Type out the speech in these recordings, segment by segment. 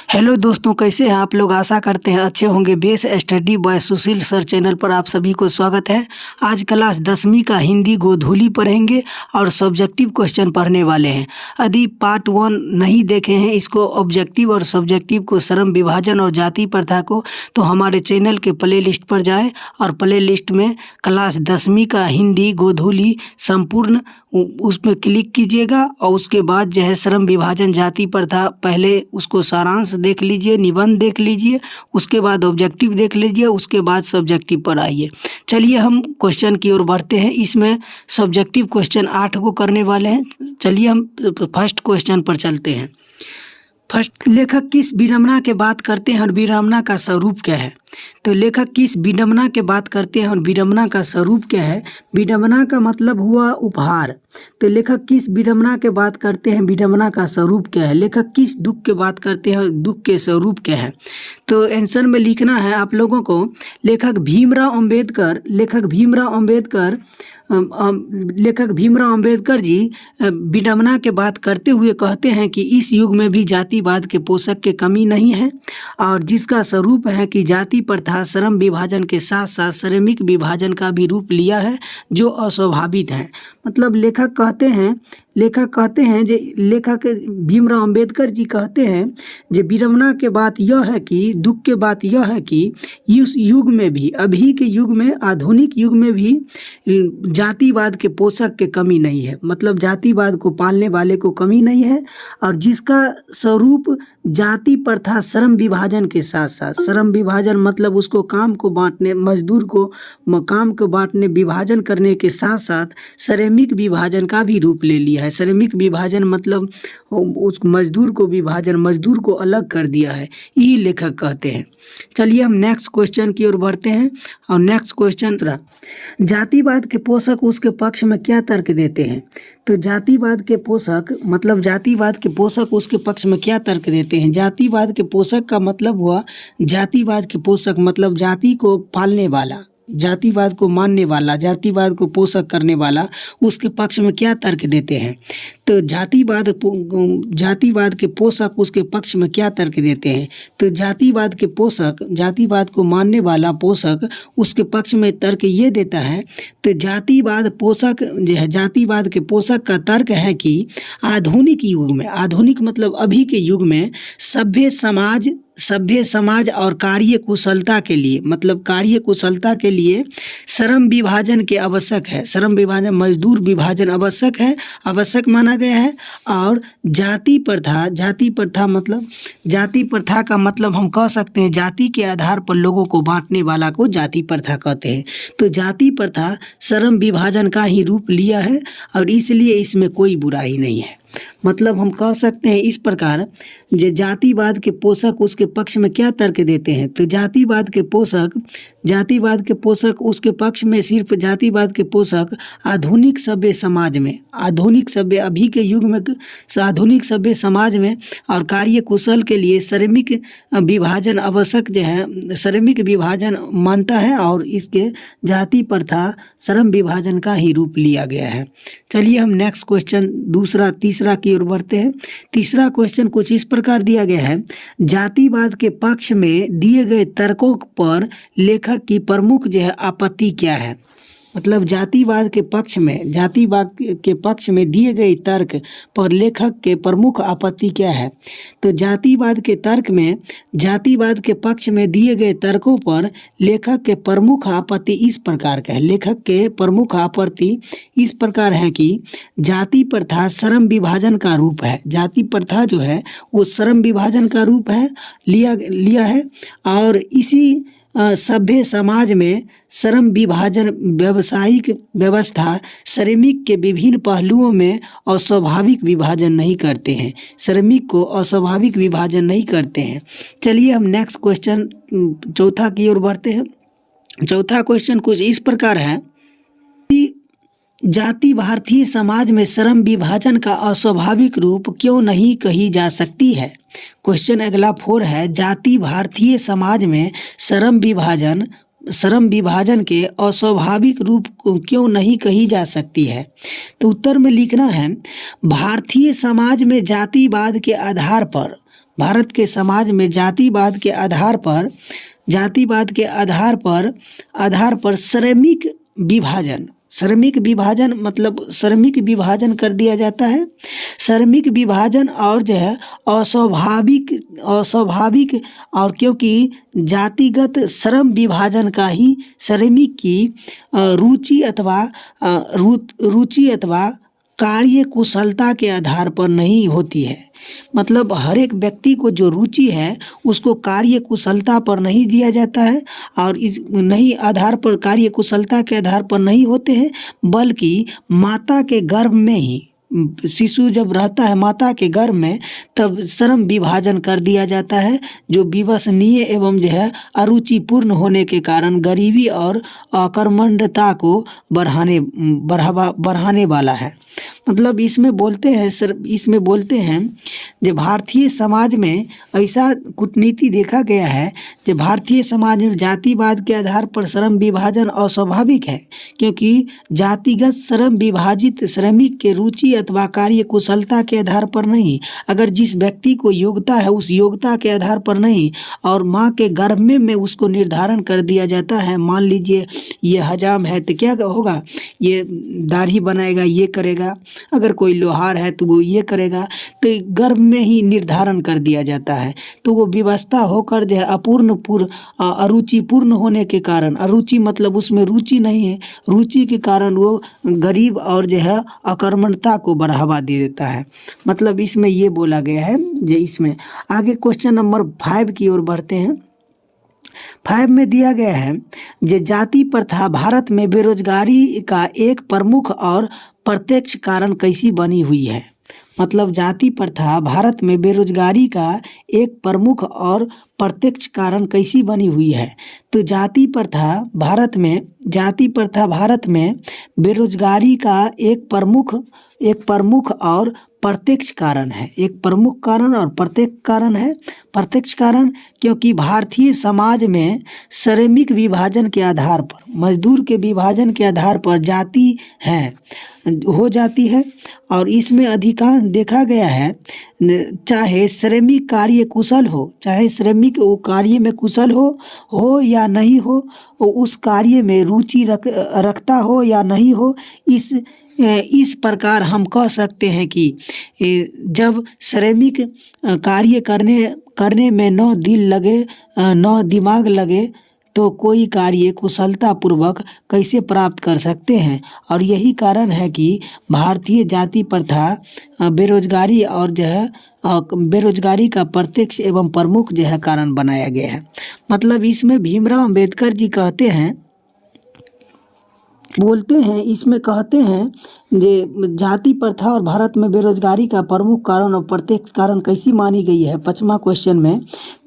Hello दोस्तों, कैसे हैं आप लोग। आशा करते हैं अच्छे होंगे। बेस स्टडी बॉय सुशील सर चैनल पर आप सभी को स्वागत है। आज क्लास 10वीं का हिंदी गोधूली पढ़ेंगे और सब्जेक्टिव क्वेश्चन पढ़ने वाले हैं। यदि पार्ट 1 नहीं देखे हैं इसको, ऑब्जेक्टिव और सब्जेक्टिव को, श्रम विभाजन और जाति प्रथा को, तो हमारे चैनल के प्ले लिस्ट पर जाएँ और प्ले लिस्ट में क्लास 10वीं का हिंदी गोधूली संपूर्ण उसमें क्लिक कीजिएगा और उसके बाद जो है श्रम विभाजन जाति प्रथा, पहले उसको सारांश देख लीजिए, निबंध देख लीजिए, उसके बाद ऑब्जेक्टिव देख लीजिए, उसके बाद सब्जेक्टिव पर आइए। चलिए हम क्वेश्चन की ओर बढ़ते हैं। इसमें सब्जेक्टिव क्वेश्चन 8 को करने वाले हैं। चलिए हम फर्स्ट क्वेश्चन पर चलते हैं। फर्स्ट, लेखक किस विडंबना के बात करते हैं और विडंबना का स्वरूप क्या है। तो लेखक किस विडंबना के बात करते हैं और विडंबना का स्वरूप क्या है। विडंबना का मतलब हुआ उपहार। तो लेखक किस विडंबना के बात करते हैं, विडंबना का स्वरूप क्या है। लेखक किस दुख के बात करते हैं और दुख के स्वरूप क्या है। तो आंसर में लिखना है आप लोगों को, लेखक भीमराव अंबेडकर जी विडंबना के बात करते हुए कहते हैं कि इस युग में भी जातिवाद के पोषक के कमी नहीं है और जिसका स्वरूप है कि जाति प्रथा श्रम विभाजन के साथ साथ श्रमिक विभाजन का भी रूप लिया है जो अस्वाभाविक है। मतलब लेखक कहते हैं लेखक भीमराव अंबेडकर जी कहते हैं जो विडंबना के बात यह है कि, दुख के बात यह है कि इस युग में भी, अभी के युग में, आधुनिक युग में भी जातिवाद के पोषक के कमी नहीं है। मतलब जातिवाद को पालने वाले को कमी नहीं है और जिसका स्वरूप जाति प्रथा श्रम विभाजन के साथ साथ, श्रम विभाजन मतलब उसको काम को बांटने, मजदूर को काम को बांटने, विभाजन करने के साथ साथ श्रमिक विभाजन का भी रूप ले लिया है। श्रमिक विभाजन मतलब उस मजदूर को विभाजन, मजदूर को अलग कर दिया है, यही लेखक कहते हैं। चलिए हम नेक्स्ट क्वेश्चन की ओर बढ़ते हैं। और नेक्स्ट क्वेश्चन, जातिवाद के पोषक उसके पक्ष में क्या तर्क देते हैं। तो जातिवाद के पोषक उसके पक्ष में क्या तर्क देते हैं। जातिवाद के पोषक का मतलब हुआ, जातिवाद के पोषक मतलब जाति को पालने वाला, जातिवाद को मानने वाला, जातिवाद को पोषक करने वाला, उसके पक्ष में क्या तर्क देते हैं। तो जातिवाद के पोषक उसके पक्ष में क्या तर्क देते हैं। तो जातिवाद के पोषक, जातिवाद को मानने वाला पोषक उसके पक्ष में तर्क ये देता है। तो जातिवाद पोषक जो है, जातिवाद के पोषक का तर्क है कि आधुनिक युग में, आधुनिक मतलब अभी के युग में सभ्य समाज और कार्य कुशलता के लिए, मतलब कार्य कुशलता के लिए श्रम विभाजन के आवश्यक है। श्रम विभाजन, मजदूर विभाजन आवश्यक माना गया है। और जाति प्रथा का मतलब हम कह सकते हैं जाति के आधार पर लोगों को बांटने वाला को जाति प्रथा कहते हैं। तो जाति प्रथा श्रम विभाजन का ही रूप लिया है और इसलिए इसमें कोई बुराई नहीं है। मतलब हम कह सकते हैं इस प्रकार, जो जातिवाद के पोषक उसके पक्ष में क्या तर्क देते हैं। तो जातिवाद के पोषक उसके पक्ष में सिर्फ जातिवाद के पोषक आधुनिक सभ्य समाज में, अभी के युग में आधुनिक सभ्य समाज में और कार्य कुशल के लिए श्रमिक विभाजन आवश्यक जो है, श्रमिक विभाजन मानता है और इसके जाति प्रथा श्रम विभाजन का ही रूप लिया गया है। चलिए हम नेक्स्ट क्वेश्चन तीसरा की ओर बढ़ते हैं। तीसरा क्वेश्चन कुछ इस प्रकार दिया गया है, जातिवाद के पक्ष में दिए गए तर्कों पर लेखक की प्रमुख जो है आपत्ति क्या है। मतलब जातिवाद के पक्ष में दिए गए तर्क पर लेखक के प्रमुख आपत्ति क्या है। तो जातिवाद के पक्ष में दिए गए तर्कों पर लेखक के प्रमुख आपत्ति इस प्रकार का है। लेखक के प्रमुख आपत्ति इस प्रकार है कि जाति प्रथा श्रम विभाजन का रूप है। जाति प्रथा जो है वो श्रम विभाजन का रूप है, लिया है और इसी सभ्य समाज में श्रम विभाजन व्यावसायिक व्यवस्था श्रमिक के विभिन्न पहलुओं में अस्वाभाविक विभाजन नहीं करते हैं, श्रमिक को अस्वाभाविक विभाजन नहीं करते हैं। चलिए हम नेक्स्ट क्वेश्चन चौथा की ओर बढ़ते हैं। चौथा क्वेश्चन कुछ इस प्रकार है, जाति भारतीय समाज में श्रम विभाजन का अस्वाभाविक रूप क्यों नहीं कही जा सकती है। क्वेश्चन अगला 4 है, जाति भारतीय समाज में श्रम विभाजन के अस्वाभाविक रूप क्यों नहीं कही जा सकती है। तो उत्तर में लिखना है, भारतीय समाज में जातिवाद के आधार पर भारत के समाज में जातिवाद के आधार पर श्रमिक विभाजन मतलब श्रमिक विभाजन कर दिया जाता है। श्रमिक विभाजन और जो है अस्वाभाविक और क्योंकि जातिगत श्रम विभाजन का ही श्रमिक की रुचि अथवा कार्य कुशलता के आधार पर नहीं होती है। मतलब हर एक व्यक्ति को जो रुचि है उसको कार्य कुशलता पर नहीं दिया जाता है और इस नहीं आधार पर कार्य कुशलता के आधार पर नहीं होते हैं, बल्कि माता के गर्भ में ही शिशु जब रहता है माता के गर्भ में तब श्रम विभाजन कर दिया जाता है, जो विवशनीय एवं जो है अरुचिपूर्ण होने के कारण गरीबी और अकर्मण्यता को बढ़ाने वाला है। मतलब इसमें बोलते हैं जो भारतीय समाज में ऐसा कूटनीति देखा गया है जो भारतीय समाज में जातिवाद के आधार पर श्रम विभाजन अस्वाभाविक है, क्योंकि जातिगत श्रम विभाजित श्रमिक के रुचि अथवा कार्य कुशलता के आधार पर नहीं, अगर जिस व्यक्ति को योग्यता है उस योग्यता के आधार पर नहीं और माँ के गर्भ में उसको निर्धारण कर दिया जाता है। मान लीजिए ये हजाम है तो क्या होगा, ये दाढ़ी बनाएगा, ये करेगा, अगर कोई लोहार है तो वो ये करेगा, तो गर्भ में ही निर्धारण कर दिया जाता है। तो वो व्यवस्था होकर जो है अरुचिपूर्ण होने के कारण, अरुचि मतलब उसमें रुचि नहीं है, रुचि के कारण वो गरीब और जो है अकर्मण्यता को बढ़ावा दे देता है। मतलब इसमें ये बोला गया है। जो इसमें आगे क्वेश्चन नंबर 5 की ओर बढ़ते हैं। 5 में दिया गया है जो जाति प्रथा भारत में बेरोजगारी का एक प्रमुख और प्रत्यक्ष कारण कैसी बनी हुई है। मतलब जाति प्रथा भारत में बेरोजगारी का एक प्रमुख और प्रत्यक्ष कारण कैसी बनी हुई है। तो जाति प्रथा भारत में बेरोजगारी का एक प्रमुख और प्रत्यक्ष कारण है। एक प्रमुख कारण और प्रत्यक्ष कारण है। प्रत्यक्ष कारण क्योंकि भारतीय समाज में श्रमिक विभाजन के आधार पर, मजदूर के विभाजन के आधार पर जाति हो जाती है और इसमें अधिकांश देखा गया है चाहे श्रमिक कार्य कुशल हो, चाहे श्रमिक वो कार्य में कुशल हो या नहीं हो, उस कार्य में रुचि रखता हो या नहीं हो, इस प्रकार हम कह सकते हैं कि जब श्रमिक कार्य करने में न दिल लगे न दिमाग लगे तो कोई कार्य कुशलता पूर्वक कैसे प्राप्त कर सकते हैं। और यही कारण है कि भारतीय जाति प्रथा बेरोजगारी और जो है बेरोजगारी का प्रत्यक्ष एवं प्रमुख जो है कारण बनाया गया है। मतलब इसमें भीमराव अंबेडकर जी कहते हैं जे जाति प्रथा और भारत में बेरोजगारी का प्रमुख कारण और प्रत्यक्ष कारण कैसी मानी गई है 5वां क्वेश्चन में।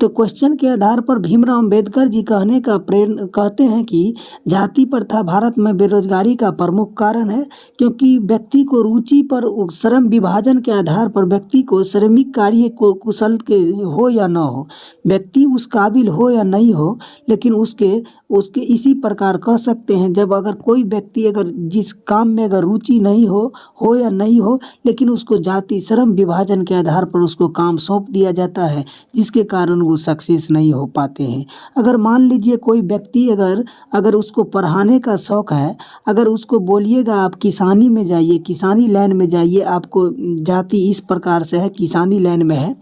तो क्वेश्चन के आधार पर भीमराव अंबेडकर जी कहते हैं कि जाति प्रथा भारत में बेरोजगारी का प्रमुख कारण है, क्योंकि व्यक्ति को रुचि पर श्रम विभाजन के आधार पर व्यक्ति को श्रमिक कार्य को कुशल के हो या न हो, व्यक्ति उस काबिल हो या नहीं हो, लेकिन उसके इसी प्रकार कह सकते हैं जब अगर कोई व्यक्ति अगर जिस काम में अगर रुचि नहीं हो या नहीं हो, लेकिन उसको जाति श्रम विभाजन के आधार पर उसको काम सौंप दिया जाता है, जिसके कारण वो सक्सेस नहीं हो पाते हैं। अगर मान लीजिए कोई व्यक्ति अगर उसको पढ़ाने का शौक़ है, अगर उसको बोलिएगा आप किसानी में जाइए, किसानी लाइन में जाइए, आपको जाति इस प्रकार से है, किसानी लाइन में है,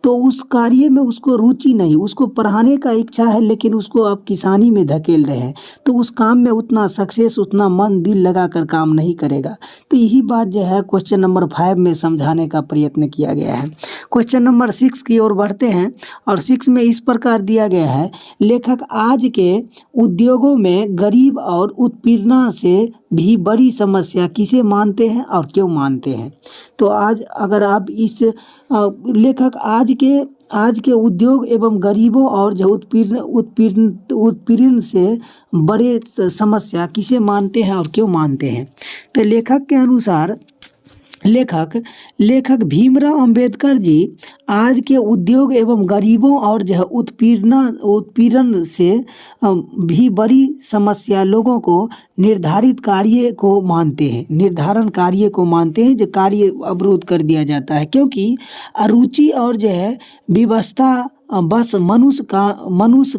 तो उस कार्य में उसको रुचि नहीं, उसको पढ़ाने का इच्छा है लेकिन उसको आप किसानी में धकेल रहे हैं, तो उस काम में उतना सक्सेस, उतना मन दिल लगा कर काम नहीं करेगा। तो यही बात जो है क्वेश्चन नंबर 5 में समझाने का प्रयत्न किया गया है। क्वेश्चन नंबर 6 की ओर बढ़ते हैं और 6 में इस प्रकार दिया गया है, लेखक आज के उद्योगों में गरीब और उत्पीड़ना से भी बड़ी समस्या किसे मानते हैं और क्यों मानते हैं। तो आज अगर आप इस लेखक आज के उद्योग एवं गरीबों और जो उत्पीड़न से बड़े समस्या किसे मानते हैं और क्यों मानते हैं। तो लेखक के अनुसार लेखक लेखक भीमराव अंबेडकर जी आज के उद्योग एवं गरीबों और जो है उत्पीड़न से भी बड़ी समस्या लोगों को निर्धारित कार्य को मानते हैं, निर्धारण कार्य को मानते हैं, जो कार्य अवरोध कर दिया जाता है, क्योंकि अरुचि और जो है व्यवस्था बस मनुष्य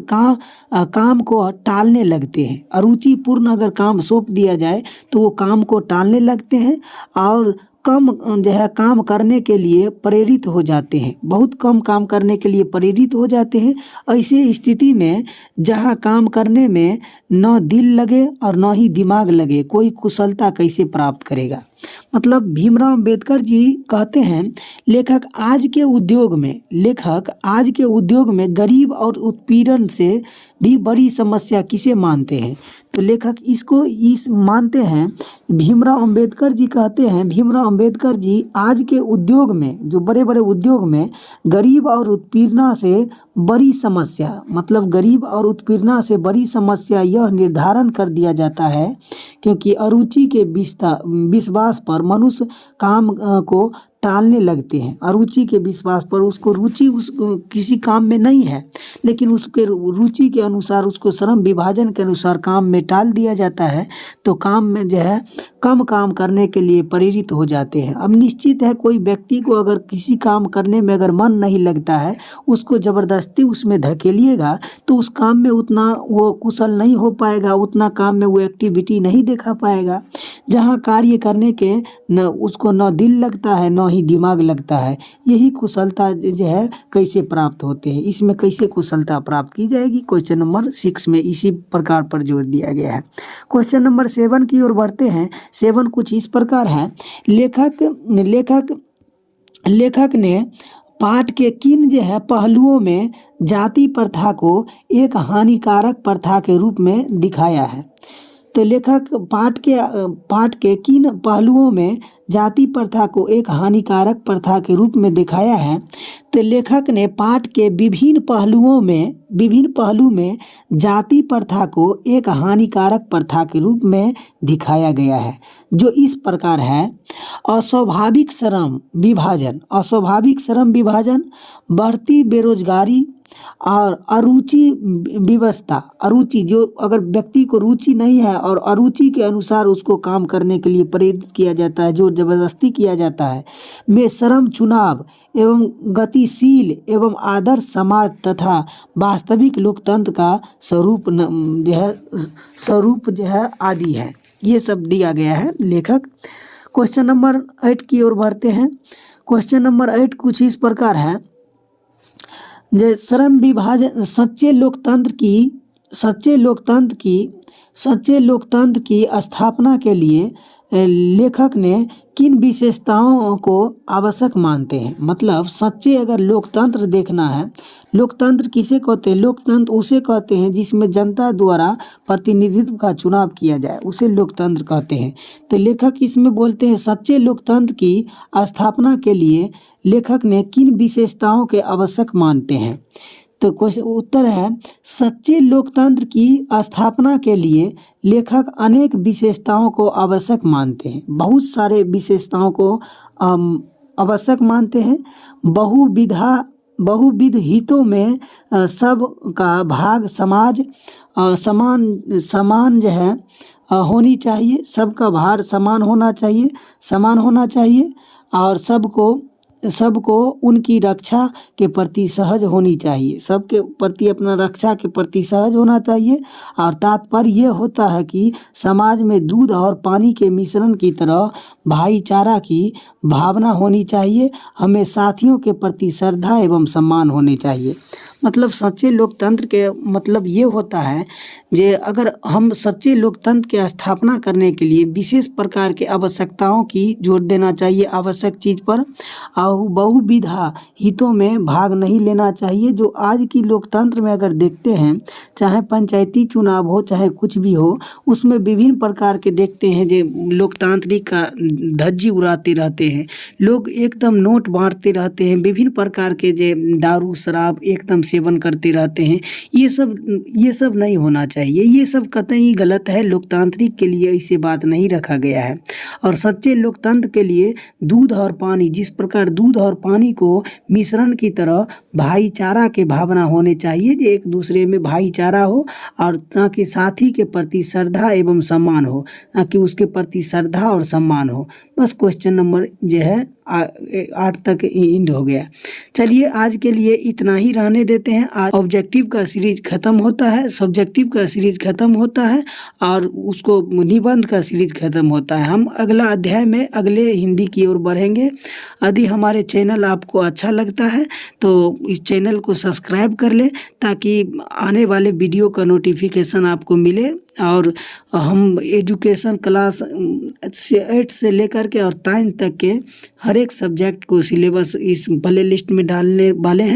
का काम को टालने लगते हैं। अरुचिपूर्ण अगर काम सौंप दिया जाए तो वो काम को टालने लगते हैं और कम जो है काम करने के लिए प्रेरित हो जाते हैं, बहुत कम काम करने के लिए प्रेरित हो जाते हैं। ऐसे स्थिति में जहाँ काम करने में न दिल लगे और न ही दिमाग लगे, कोई कुशलता कैसे प्राप्त करेगा। मतलब भीमराव अंबेडकर जी कहते हैं लेखक आज के उद्योग में गरीब और उत्पीड़न से भी बड़ी समस्या किसे मानते हैं, तो लेखक इसको मानते हैं। भीमराव अंबेडकर जी कहते हैं, भीमराव अंबेडकर जी आज के उद्योग में, जो बड़े बड़े उद्योग में गरीब और उत्पीड़ना से बड़ी समस्या, मतलब गरीब और उत्पीड़ना से बड़ी समस्या यह निर्धारण कर दिया जाता है क्योंकि अरुचि के विश्वास पर मनुष्य काम को टालने लगते हैं। अरुचि के विश्वास पर उसको रुचि किसी काम में नहीं है, लेकिन उसके रुचि के अनुसार उसको श्रम विभाजन के अनुसार काम में टाल दिया जाता है, तो काम में जो है कम काम करने के लिए प्रेरित हो जाते हैं। अब निश्चित है कोई व्यक्ति को अगर किसी काम करने में अगर मन नहीं लगता है, उसको ज़बरदस्ती उसमें धकेलिएगा तो उस काम में उतना वो कुशल नहीं हो पाएगा, उतना काम में वो एक्टिविटी नहीं दिखा पाएगा। जहाँ कार्य करने के उसको न दिल लगता है न ही दिमाग लगता है। यही कुशलता जो है कैसे प्राप्त होते हैं, इसमें कैसे कुशलता प्राप्त की जाएगी, क्वेश्चन नंबर 6 में इसी प्रकार पर जोर दिया गया है। क्वेश्चन नंबर 7 की ओर बढ़ते हैं। 7 कुछ इस प्रकार है, लेखक ने पाठ के किन जो है पहलुओं में जाति प्रथा को एक हानिकारक प्रथा के रूप में दिखाया है। तो लेखक पाठ के किन पहलुओं में जाति प्रथा को एक हानिकारक प्रथा के रूप में दिखाया है, तो लेखक ने पाठ के विभिन्न पहलू में जाति प्रथा को एक हानिकारक प्रथा के रूप में दिखाया गया है, जो इस प्रकार है। अस्वाभाविक श्रम विभाजन, बढ़ती बेरोजगारी और अरुचि जो अगर व्यक्ति को रुचि नहीं है और अरुचि के अनुसार उसको काम करने के लिए प्रेरित किया जाता है, जो जबरदस्ती किया जाता है, में श्रम चुनाव एवं गतिशील एवं आदर्श समाज तथा वास्तविक लोकतंत्र का स्वरूप जो है आदि है। ये सब दिया गया है लेखक। क्वेश्चन नंबर 8 की ओर बढ़ते हैं। क्वेश्चन नंबर 8 कुछ इस प्रकार है, जो श्रम विभाजन सच्चे लोकतंत्र की स्थापना के लिए लेखक ने किन विशेषताओं को आवश्यक मानते हैं। मतलब सच्चे अगर लोकतंत्र देखना है, लोकतंत्र किसे कहते हैं, लोकतंत्र उसे कहते हैं जिसमें जनता द्वारा प्रतिनिधित्व का चुनाव किया जाए, उसे लोकतंत्र कहते हैं। तो लेखक इसमें बोलते हैं सच्चे लोकतंत्र की स्थापना के लिए लेखक ने किन विशेषताओं के आवश्यक मानते हैं। तो उत्तर है सच्चे लोकतंत्र की स्थापना के लिए लेखक अनेक विशेषताओं को आवश्यक मानते हैं, बहुत सारे विशेषताओं को आवश्यक मानते हैं। बहुविध हितों में सबका भाग समान जो है होनी चाहिए, सबका भार समान होना चाहिए और सबको उनकी रक्षा के प्रति सहज होनी चाहिए, सबके प्रति अपना रक्षा के प्रति सहज होना चाहिए। और तात्पर्य ये होता है कि समाज में दूध और पानी के मिश्रण की तरह भाईचारा की भावना होनी चाहिए, हमें साथियों के प्रति श्रद्धा एवं सम्मान होने चाहिए। मतलब सच्चे लोकतंत्र के मतलब ये होता है जे अगर हम सच्चे लोकतंत्र की स्थापना करने के लिए विशेष प्रकार के आवश्यकताओं की जोर देना चाहिए, आवश्यक चीज़ पर, और बहुविधा हितों में भाग नहीं लेना चाहिए। जो आज की लोकतंत्र में अगर देखते हैं, चाहे पंचायती चुनाव हो चाहे कुछ भी हो, उसमें विभिन्न प्रकार के देखते हैं जो लोकतांत्रिक का धज्जी उड़ाते रहते हैं, लोग एकदम नोट बांटते रहते हैं, विभिन्न प्रकार के जो दारू शराब एकदम सेवन करते रहते हैं। ये सब नहीं होना चाहिए। चाहिए। ये सब कतई गलत है। लोकतांत्रिक के लिए इसे बात नहीं रखा गया है। और सच्चे लोकतंत्र के लिए दूध और पानी, जिस प्रकार दूध और पानी को मिश्रण की तरह भाईचारा के भावना होने चाहिए, जो एक दूसरे में भाईचारा हो और ताकि साथी के प्रति श्रद्धा एवं सम्मान हो, ताकि उसके प्रति श्रद्धा और सम्मान हो। बस क्वेश्चन नंबर जो है 8 तक एंड हो गया। चलिए आज के लिए इतना ही रहने देते हैं। आज ऑब्जेक्टिव का सीरीज खत्म होता है, सब्जेक्टिव का सीरीज खत्म होता है और उसको निबंध का सीरीज खत्म होता है। हम अगला अध्याय में अगले हिंदी की ओर बढ़ेंगे। यदि हमारे चैनल आपको अच्छा लगता है तो इस चैनल को सब्सक्राइब कर ले, ताकि आने वाले वीडियो का नोटिफिकेशन आपको मिले। और हम एजुकेशन क्लास 8 से लेकर के और 9 तक के हर एक सब्जेक्ट को सिलेबस इस प्ले लिस्ट में डालने वाले हैं।